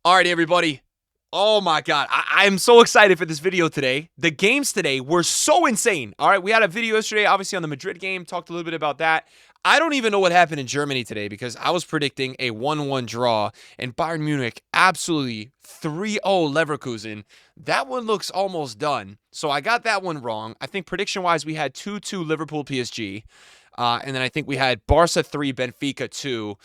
All right, everybody. Oh my God. I am so excited for this video today. The games today were so insane. All right, we had a video yesterday, obviously, on the Madrid game. Talked a little bit about that. I don't even know what happened in Germany today because I was predicting a 1-1 draw and Bayern Munich absolutely 3-0 Leverkusen. That one looks almost done. So I got that one wrong. I think prediction-wise, we had 2-2 Liverpool PSG. And then I think we had Barca 3, Benfica 2.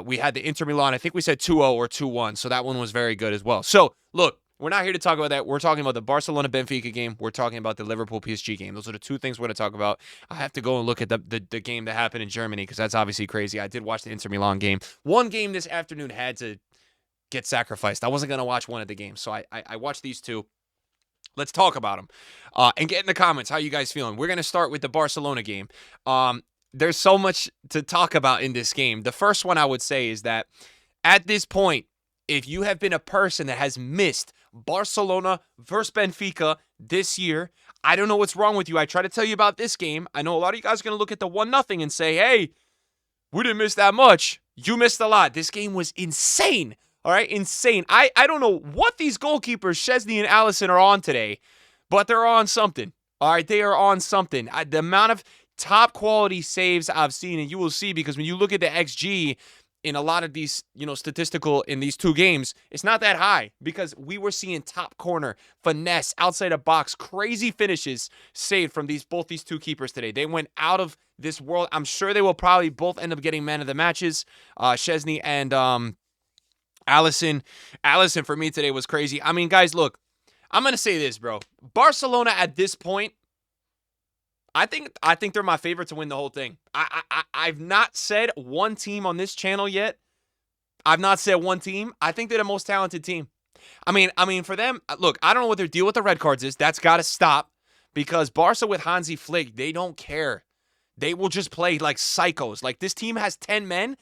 We had the Inter Milan. I think we said 2-0 or 2-1. So that one was very good as well. So, look, we're not here to talk about that. We're talking about the Barcelona Benfica game. We're talking about the Liverpool PSG game. Those are the two things we're going to talk about. I have to go and look at the game that happened in Germany because that's obviously crazy. I did watch the Inter Milan game. One game this afternoon had to get sacrificed. I wasn't going to watch one of the games. So I watched these two. Let's talk about them. And get in the comments how you guys feeling. We're going to start with the Barcelona game. There's so much to talk about in this game. The first one I would say is that at this point, if you have been a person that has missed Barcelona versus Benfica this year, I don't know what's wrong with you. I try to tell you about this game. I know a lot of you guys are going to look at the 1-0 and say, hey, we didn't miss that much. You missed a lot. This game was insane. All right, insane. I don't know what these goalkeepers, Szczesny and Allison, are on today, but they're on something. All right, they are on something. The amount of top quality saves I've seen, and you will see because when you look at the XG in a lot of these, statistical in these two games, it's not that high because we were seeing top corner, finesse, outside of box, crazy finishes saved from both these two keepers today. They went out of this world. I'm sure they will probably both end up getting man of the matches, Szczesny and Allison for me today was crazy. I mean, guys, look, I'm going to say this, bro. Barcelona at this point, I think they're my favorite to win the whole thing. I've not said one team on this channel yet. I've not said one team. I think they're the most talented team. I mean, for them, look, I don't know what their deal with the red cards is. That's got to stop because Barca with Hansi Flick, they don't care. They will just play like psychos. Like this team has 10 men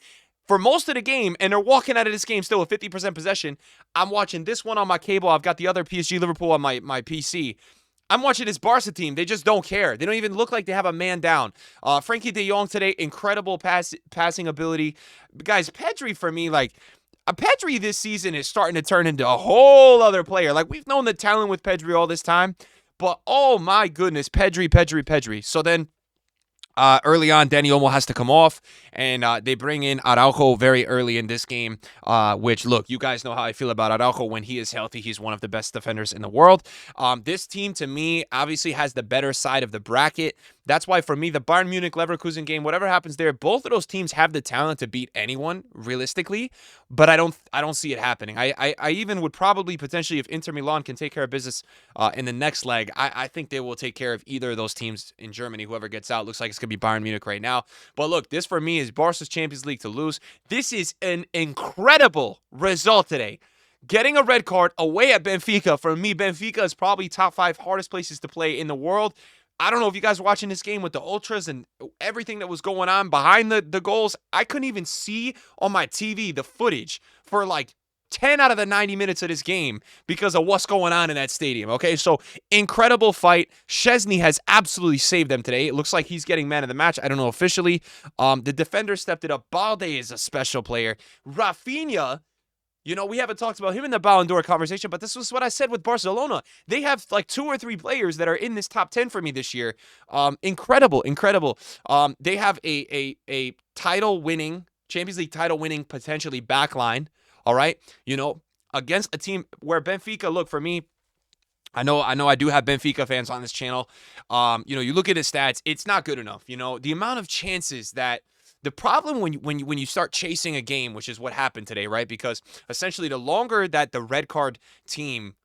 for most of the game, and they're walking out of this game still with 50% possession. I'm watching this one on my cable. I've got the other PSG Liverpool on my PC. I'm watching this Barca team. They just don't care. They don't even look like they have a man down. Frankie de Jong today, incredible passing ability. Guys, Pedri for me, Pedri this season is starting to turn into a whole other player. Like, we've known the talent with Pedri all this time, but oh my goodness, Pedri. So then, early on, Dani Olmo has to come off, and they bring in Araujo very early in this game, which, look, you guys know how I feel about Araujo. When he is healthy, he's one of the best defenders in the world. This team, to me, obviously has the better side of the bracket. That's why, for me, the Bayern Munich-Leverkusen game, whatever happens there, both of those teams have the talent to beat anyone, realistically, but I don't see it happening. I even would probably, potentially, if Inter Milan can take care of business in the next leg, I think they will take care of either of those teams in Germany, whoever gets out. Looks like it's going to be Bayern Munich right now. But look, this for me is Barca's Champions League to lose. This is an incredible result today. Getting a red card away at Benfica, for me, Benfica is probably top 5 hardest places to play in the world. I don't know if you guys were watching this game with the Ultras and everything that was going on behind the goals. I couldn't even see on my TV the footage for like 10 out of the 90 minutes of this game because of what's going on in that stadium, okay? So, incredible fight. Szczesny has absolutely saved them today. It looks like he's getting man of the match. I don't know officially. The defender stepped it up. Balde is a special player. Rafinha, we haven't talked about him in the Ballon d'Or conversation, but this was what I said with Barcelona. They have like 2 or 3 players that are in this top 10 for me this year. Incredible. They have a title-winning, Champions League title-winning, potentially backline. All right, against a team where Benfica, look, for me, I know I do have Benfica fans on this channel. You look at his stats, it's not good enough. The amount of chances that the problem when you start chasing a game, which is what happened today, right? Because essentially the longer that the red card team,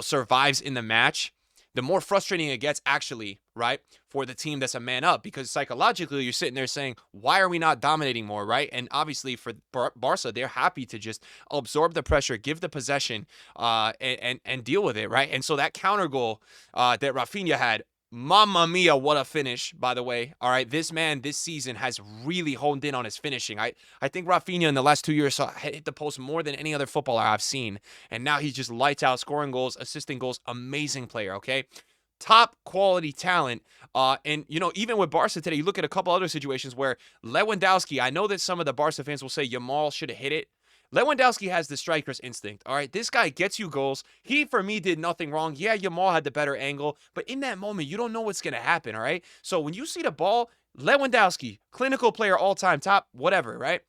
survives in the match, the more frustrating it gets, actually, right, for the team that's a man up. Because psychologically, you're sitting there saying, why are we not dominating more, right? And obviously, for Barca, they're happy to just absorb the pressure, give the possession, and deal with it, right? And so that counter goal that Rafinha had, Mamma mia, what a finish, by the way. All right, this man this season has really honed in on his finishing. I think Rafinha in the last 2 years hit the post more than any other footballer I've seen. And now he's just lights out, scoring goals, assisting goals. Amazing player, okay? Top quality talent. And, even with Barca today, you look at a couple other situations where Lewandowski, I know that some of the Barca fans will say Yamal should have hit it. Lewandowski has the striker's instinct, all right? This guy gets you goals. He, for me, did nothing wrong. Yeah, Yamal had the better angle, but in that moment, you don't know what's going to happen, all right? So when you see the ball, Lewandowski, clinical player all time, top, whatever, right?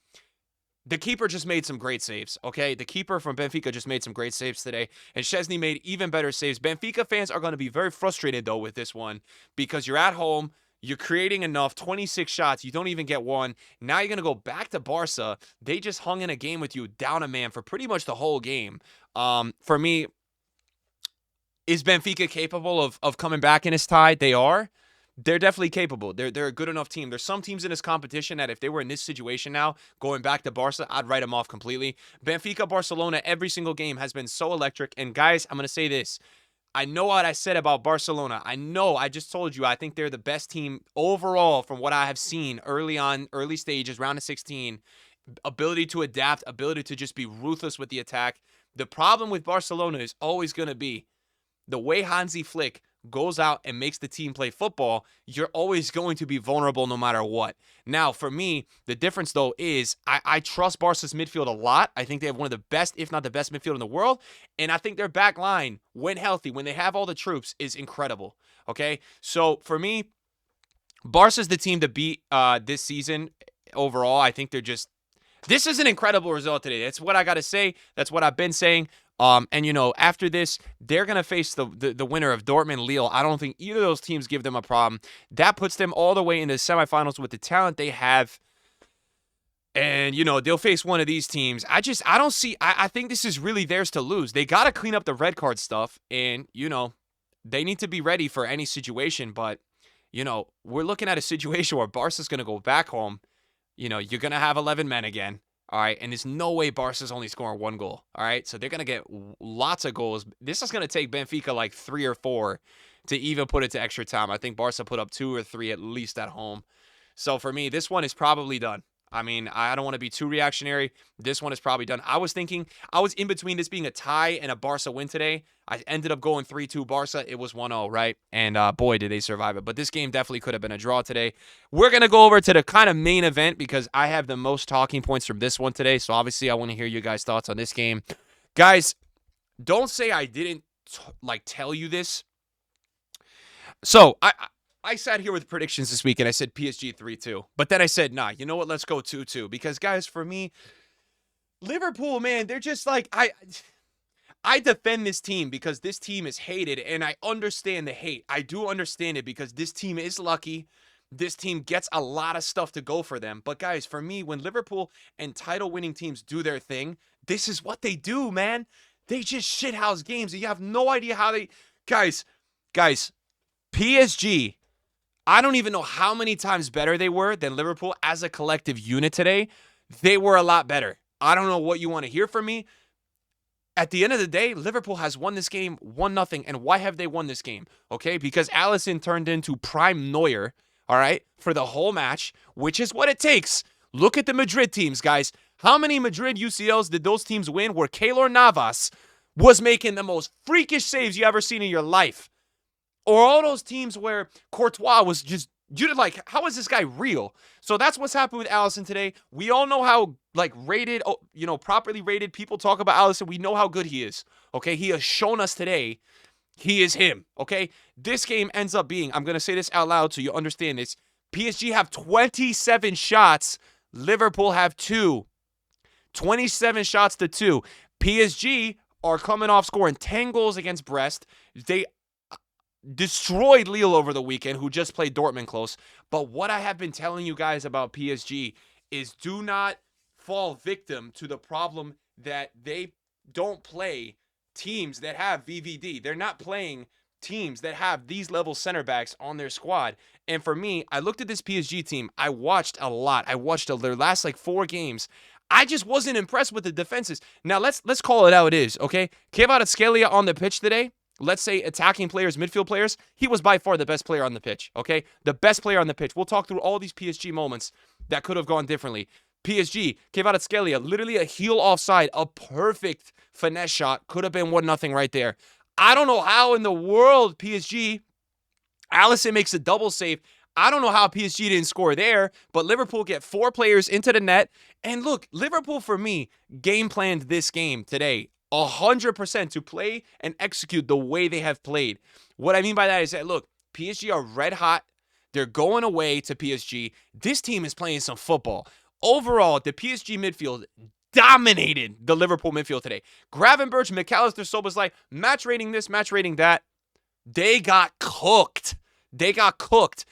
The keeper just made some great saves, okay? The keeper from Benfica just made some great saves today, and Szczesny made even better saves. Benfica fans are going to be very frustrated, though, with this one because you're at home, you're creating enough, 26 shots, you don't even get one. Now you're going to go back to Barca. They just hung in a game with you down a man for pretty much the whole game. For me, is Benfica capable of coming back in this tie? They are. They're definitely capable. They're a good enough team. There's some teams in this competition that if they were in this situation now, going back to Barca, I'd write them off completely. Benfica, Barcelona, every single game has been so electric. And guys, I'm going to say this. I know what I said about Barcelona. I just told you, I think they're the best team overall from what I have seen early on, early stages, round of 16. Ability to adapt, ability to just be ruthless with the attack. The problem with Barcelona is always going to be the way Hansi Flick goes out and makes the team play football. You're always going to be vulnerable no matter what. Now, for me, the difference, though, is I trust Barca's midfield a lot. I think they have one of the best, if not the best midfield in the world. And I think their back line, when healthy, when they have all the troops, is incredible. Okay? So, for me, Barca's the team to beat this season overall. I think they're just... This is an incredible result today. That's what I got to say. That's what I've been saying. And, you know, after this, they're going to face the winner of Dortmund-Lille. I don't think either of those teams give them a problem. That puts them all the way into the semifinals with the talent they have. And, you know, they'll face one of these teams. I don't see, I think this is really theirs to lose. They got to clean up the red card stuff. And, you know, they need to be ready for any situation. But, you know, we're looking at a situation where Barca's going to go back home. You know, you're going to have 11 men again. All right, and there's no way Barca's only scoring one goal. All right, so they're going to get lots of goals. This is going to take Benfica like 3 or 4 to even put it to extra time. I think Barca put up 2 or 3 at least at home. So for me, this one is probably done. I mean, I don't want to be too reactionary. This one is probably done. I was in between this being a tie and a Barca win today. I ended up going 3-2 Barca. It was 1-0, right? And boy, did they survive it. But this game definitely could have been a draw today. We're going to go over to the kind of main event because I have the most talking points from this one today. So obviously, I want to hear you guys' thoughts on this game. Guys, don't say I didn't tell you this. So I sat here with predictions this week and I said PSG 3-2. But then I said, nah, you know what? Let's go 2-2. Because, guys, for me, Liverpool, man, they're just like, I defend this team because this team is hated, and I understand the hate. I do understand it because this team is lucky. This team gets a lot of stuff to go for them. But, guys, for me, when Liverpool and title-winning teams do their thing, this is what they do, man. They just shithouse games, and you have no idea how they... Guys, PSG... I don't even know how many times better they were than Liverpool as a collective unit today. They were a lot better. I don't know what you want to hear from me. At the end of the day, Liverpool has won this game 1-0. And why have they won this game? Okay, because Alisson turned into prime Neuer, all right, for the whole match, which is what it takes. Look at the Madrid teams, guys. How many Madrid UCLs did those teams win where Keylor Navas was making the most freakish saves you ever seen in your life? Or all those teams where Courtois was just, you're like, how is this guy real? So that's what's happened with Alisson today. We all know how, rated, properly rated people talk about Alisson. We know how good he is, okay? He has shown us today he is him, okay? This game ends up being, I'm going to say this out loud so you understand this, PSG have 27 shots. Liverpool have 2. 27 shots to 2. PSG are coming off scoring 10 goals against Brest. They destroyed Lille over the weekend, who just played Dortmund close. But what I have been telling you guys about PSG is do not fall victim to the problem that they don't play teams that have VVD. They're not playing teams that have these level center backs on their squad. And for me, I looked at this PSG team. I watched a lot. I watched their last 4 games. I just wasn't impressed with the defenses. Now, let's call it how it is, okay? Kvaratskhelia on the pitch today. Let's say attacking players, midfield players, he was by far the best player on the pitch, okay? The best player on the pitch. We'll talk through all these PSG moments that could have gone differently. PSG, Kvaratskhelia, literally a heel offside, a perfect finesse shot. Could have been 1-0 right there. I don't know how in the world PSG, Alisson makes a double save. I don't know how PSG didn't score there, but Liverpool get 4 players into the net. And look, Liverpool, for me, game planned this game today 100% to play and execute the way they have played. What I mean by that is that, look, PSG are red hot. They're going away to PSG. This team is playing some football. Overall, the PSG midfield dominated the Liverpool midfield today. Gravenberch, McAllister, Szoboszlai, match rating this, match rating that. They got cooked. They got cooked.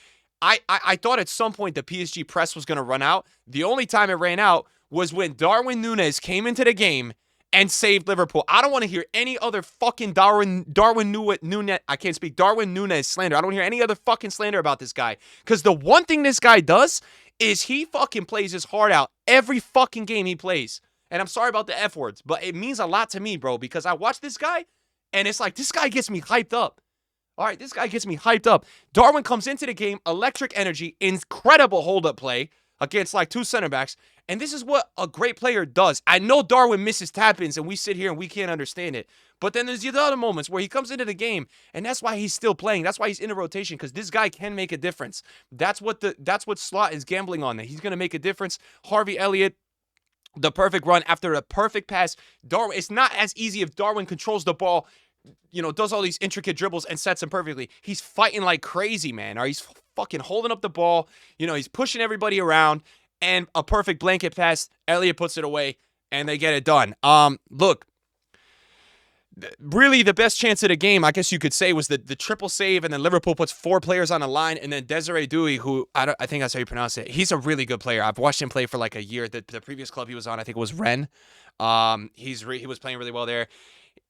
I thought at some point the PSG press was going to run out. The only time it ran out was when Darwin Núñez came into the game and saved Liverpool. I don't want to hear any other fucking Darwin Núñez. I can't speak. Darwin Núñez slander. I don't hear any other fucking slander about this guy. Because the one thing this guy does is he fucking plays his heart out every fucking game he plays. And I'm sorry about the F words, but it means a lot to me, bro, because I watch this guy and it's like, this guy gets me hyped up. All right, this guy gets me hyped up. Darwin comes into the game, electric energy, incredible hold-up play against like 2 center backs. And this is what a great player does. I know Darwin misses tap-ins and we sit here and we can't understand it. But then there's the other moments where he comes into the game and that's why he's still playing. That's why he's in a rotation, because this guy can make a difference. That's what Slot is gambling on. That he's going to make a difference. Harvey Elliott, the perfect run after a perfect pass. Darwin, it's not as easy if Darwin controls the ball, does all these intricate dribbles and sets him perfectly. He's fighting like crazy, man. Or he's fucking holding up the ball. He's pushing everybody around, and a perfect blanket pass. Elliott puts it away, and they get it done. Look, really the best chance of the game, I guess you could say, was the triple save, and then Liverpool puts 4 players on the line, and then Desiree Douy, who I think that's how you pronounce it. He's a really good player. I've watched him play for like a year. The previous club he was on, I think it was Rennes. He was playing really well there.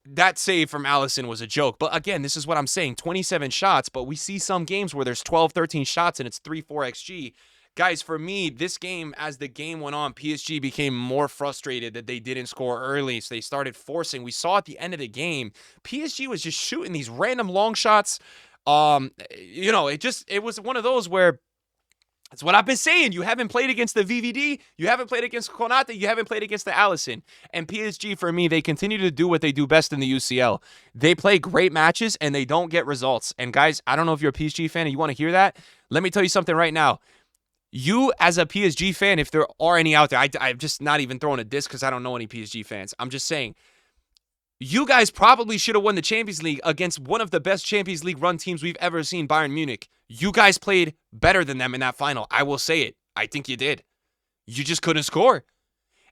That save from Alisson was a joke. But again, this is what I'm saying. 27 shots, but we see some games where there's 12, 13 shots and it's 3-4 XG. Guys, for me, this game, as the game went on, PSG became more frustrated that they didn't score early, so they started forcing. We saw at the end of the game, PSG was just shooting these random long shots. It was one of those where, that's what I've been saying. You haven't played against the VVD. You haven't played against Konate. You haven't played against the Alisson. And PSG, for me, they continue to do what they do best in the UCL. They play great matches, and they don't get results. And guys, I don't know if you're a PSG fan and you want to hear that. Let me tell you something right now. You, as a PSG fan, if there are any out there, I'm just not even throwing a diss because I don't know any PSG fans. I'm just saying, you guys probably should have won the Champions League against one of the best Champions League run teams we've ever seen, Bayern Munich. You guys played better than them in that final. I will say it. I think you did. You just couldn't score.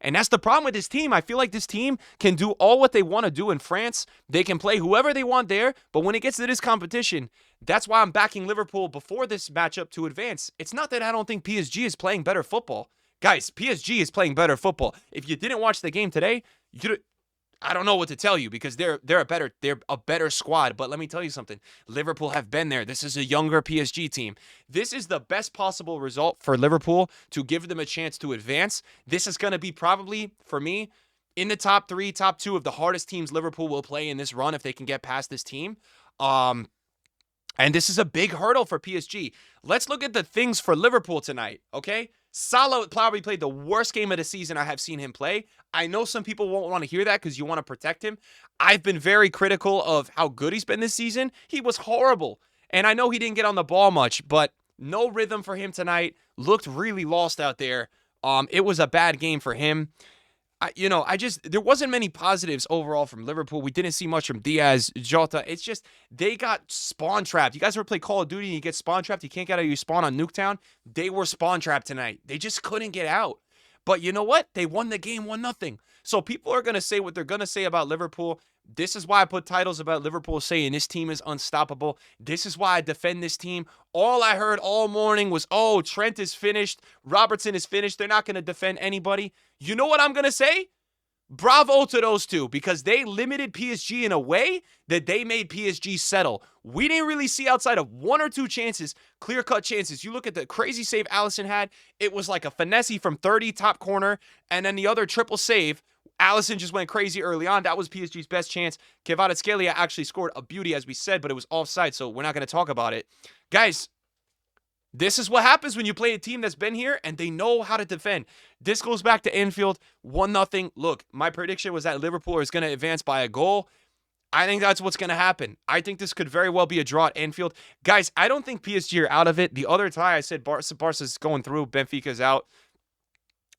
And that's the problem with this team. I feel like this team can do all what they want to do in France. They can play whoever they want there. But when it gets to this competition, that's why I'm backing Liverpool before this matchup to advance. It's not that I don't think PSG is playing better football. Guys, PSG is playing better football. If you didn't watch the game today, I don't know what to tell you, because they're a better squad. But let me tell you something. Liverpool have been there. This is a younger PSG team. This is the best possible result for Liverpool to give them a chance to advance. This is going to be probably, for me, in the top 3, top 2 of the hardest teams Liverpool will play in this run if they can get past this team. And this is a big hurdle for PSG. Let's look at the things for Liverpool tonight, okay? Salah probably played the worst game of the season I have seen him play. I know some people won't want to hear that because you want to protect him. I've been very critical of how good he's been this season. He was horrible. And I know he didn't get on the ball much, but no rhythm for him tonight. Looked really lost out there. It was a bad game for him. There wasn't many positives overall from Liverpool. We didn't see much from Diaz, Jota. It's just, they got spawn trapped. You guys ever play Call of Duty and you get spawn trapped? You can't get out of your spawn on Nuketown? They were spawn trapped tonight. They just couldn't get out. But you know what? They won the game 1-0. So people are going to say what they're going to say about Liverpool. This is why I put titles about Liverpool saying this team is unstoppable. This is why I defend this team. All I heard all morning was, oh, Trent is finished. Robertson is finished. They're not going to defend anybody. You know what I'm going to say? Bravo to those two, because they limited PSG in a way that they made PSG settle. We didn't really see, outside of 1 or 2 chances, clear-cut chances. You look at the crazy save Alisson had. It was like a finesse from 30, top corner, and then the other triple save, Alisson just went crazy early on. That was PSG's best chance. Kvaratskhelia actually scored a beauty, as we said, but it was offside, so we're not going to talk about it. Guys, this is what happens when you play a team that's been here and they know how to defend. This goes back to Anfield, 1-0. Look, my prediction was that Liverpool is going to advance by a goal. I think that's what's going to happen. I think this could very well be a draw at Anfield. Guys, I don't think PSG are out of it. The other tie, I said Barca's going through, Benfica's out.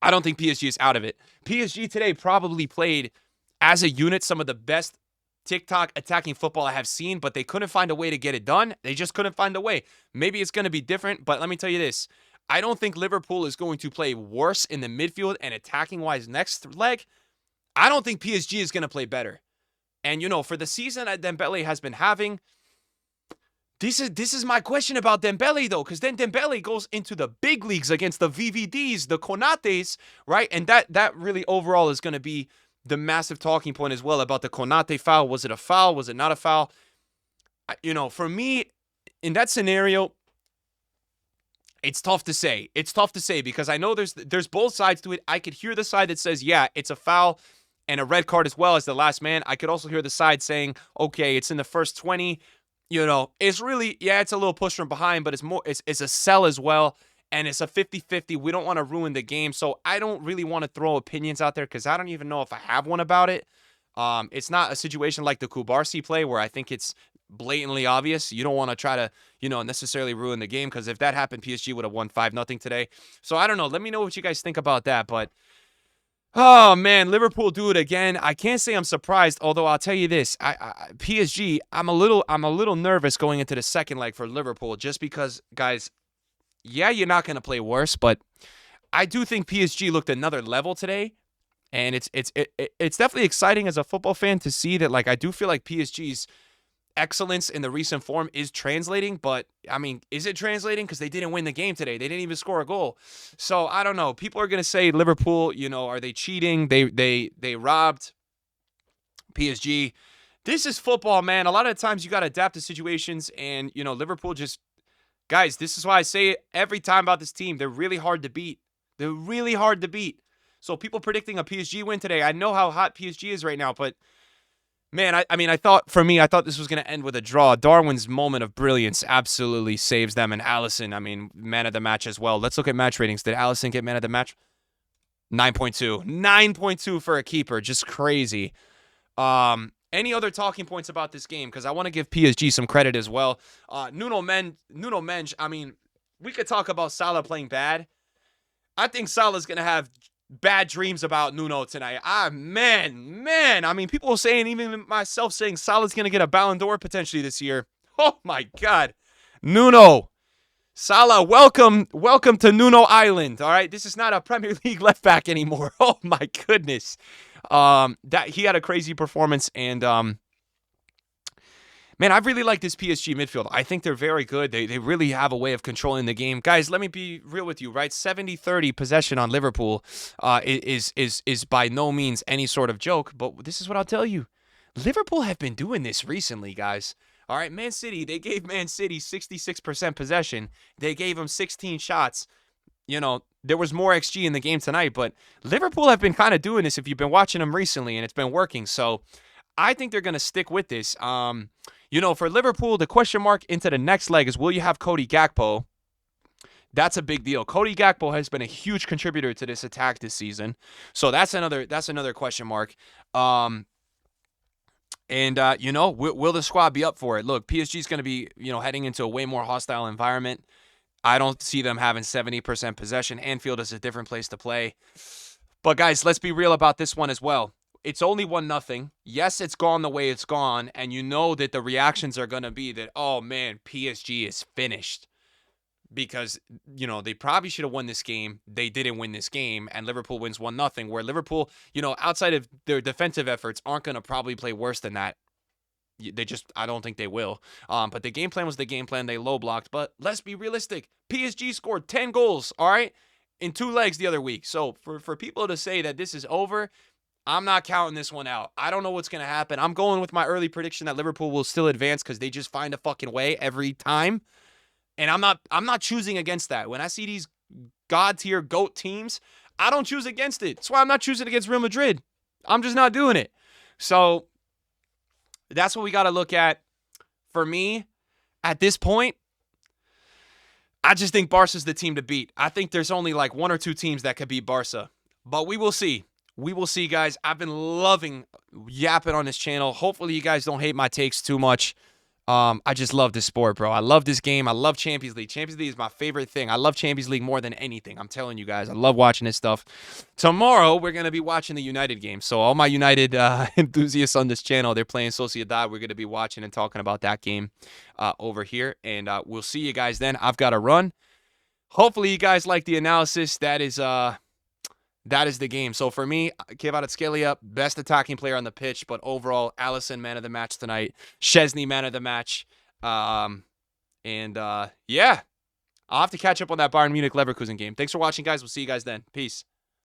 I don't think PSG is out of it. PSG today probably played as a unit some of the best TikTok attacking football I have seen, but they couldn't find a way to get it done. They just couldn't find a way. Maybe it's going to be different, but let me tell you this. I don't think Liverpool is going to play worse in the midfield and attacking-wise next leg. I don't think PSG is going to play better. And, for the season that Dembele has been having, this is my question about Dembele, though, because then Dembele goes into the big leagues against the VVDs, the Konates, right? And that really overall is going to be the massive talking point as well about the Konate foul. Was it a foul? Was it not a foul? For me, in that scenario, it's tough to say. It's tough to say because I know there's both sides to it. I could hear the side that says, yeah, it's a foul and a red card as well as the last man. I could also hear the side saying, okay, it's in the first 20. It's really, yeah, it's a little push from behind, but it's a sell as well. And it's a 50-50. We don't want to ruin the game. So I don't really want to throw opinions out there because I don't even know if I have one about it. It's not a situation like the Kubarsi play where I think it's blatantly obvious. You don't want to try to, necessarily ruin the game because if that happened, PSG would have won 5-0 today. So I don't know. Let me know what you guys think about that. But, oh, man, Liverpool do it again. I can't say I'm surprised, although I'll tell you this. PSG, I'm a little nervous going into the second leg for Liverpool just because, guys, yeah, you're not going to play worse, but I do think PSG looked another level today, and it's definitely exciting as a football fan to see that. Like, I do feel like PSG's excellence in the recent form is translating, but I mean, is it translating? Because they didn't win the game today. They didn't even score a goal. So I don't know. People are going to say Liverpool, are they cheating? They robbed PSG. This is football, man. A lot of times you got to adapt to situations, and Liverpool just. Guys, this is why I say it every time about this team. They're really hard to beat. They're really hard to beat. So people predicting a PSG win today, I know how hot PSG is right now, but man, I thought this was going to end with a draw. Darwin's moment of brilliance absolutely saves them, and Alisson, man of the match as well. Let's look at match ratings. Did Alisson get man of the match? 9.2. 9.2 for a keeper. Just crazy. Any other talking points about this game? Because I want to give PSG some credit as well. Nuno Mensch, we could talk about Salah playing bad. I think Salah's going to have bad dreams about Nuno tonight. Man. People are saying, even myself saying, Salah's going to get a Ballon d'Or potentially this year. Oh, my God. Nuno. Salah, welcome to Nuno Island, all right? This is not a Premier League left back anymore. Oh, my goodness. That he had a crazy performance, and man, I really like this PSG midfield. I think they're very good. They really have a way of controlling the game. Guys, let me be real with you, right? 70-30 possession on Liverpool is by no means any sort of joke, but this is what I'll tell you. Liverpool have been doing this recently, guys. All right, Man City, they gave Man City 66% possession. They gave them 16 shots. There was more XG in the game tonight, but Liverpool have been kind of doing this if you've been watching them recently, and it's been working. So I think they're going to stick with this. For Liverpool, the question mark into the next leg is, will you have Cody Gakpo? That's a big deal. Cody Gakpo has been a huge contributor to this attack this season. So that's another question mark. Will the squad be up for it? Look, PSG is going to be, heading into a way more hostile environment. I don't see them having 70% possession. Anfield is a different place to play. But guys, let's be real about this one as well. It's only 1-0. Yes, it's gone the way it's gone, and you know that the reactions are going to be that, oh man, PSG is finished. Because, they probably should have won this game. They didn't win this game, and Liverpool wins 1-0, where Liverpool, outside of their defensive efforts, aren't going to probably play worse than that. I don't think they will. But the game plan was the game plan. They low blocked. But let's be realistic. PSG scored 10 goals, all right, in 2 legs the other week. So for people to say that this is over, I'm not counting this one out. I don't know what's going to happen. I'm going with my early prediction that Liverpool will still advance because they just find a fucking way every time. And I'm not choosing against that. When I see these God tier GOAT teams, I don't choose against it. That's why I'm not choosing against Real Madrid. I'm just not doing it. So that's what we got to look at. For me, at this point, I just think Barca's the team to beat. I think there's only like 1 or 2 teams that could beat Barca. But we will see. we will see you guys. I've been loving yapping on this channel. Hopefully you guys don't hate my takes too much. I just love this sport, bro. I love this game. I love Champions League. Champions League is my favorite thing. I love Champions League more than anything. I'm telling you guys, I love watching this stuff. Tomorrow, we're going to be watching the United game. So all my United enthusiasts on this channel, they're playing Sociedad. We're going to be watching and talking about that game over here. And we'll see you guys then. I've got to run. Hopefully you guys like the analysis. That is the game. So for me, Kvaratskhelia, best attacking player on the pitch, but overall, Alisson, man of the match tonight. Szczesny, man of the match. Yeah, I'll have to catch up on that Bayern Munich-Leverkusen game. Thanks for watching, guys. We'll see you guys then. Peace.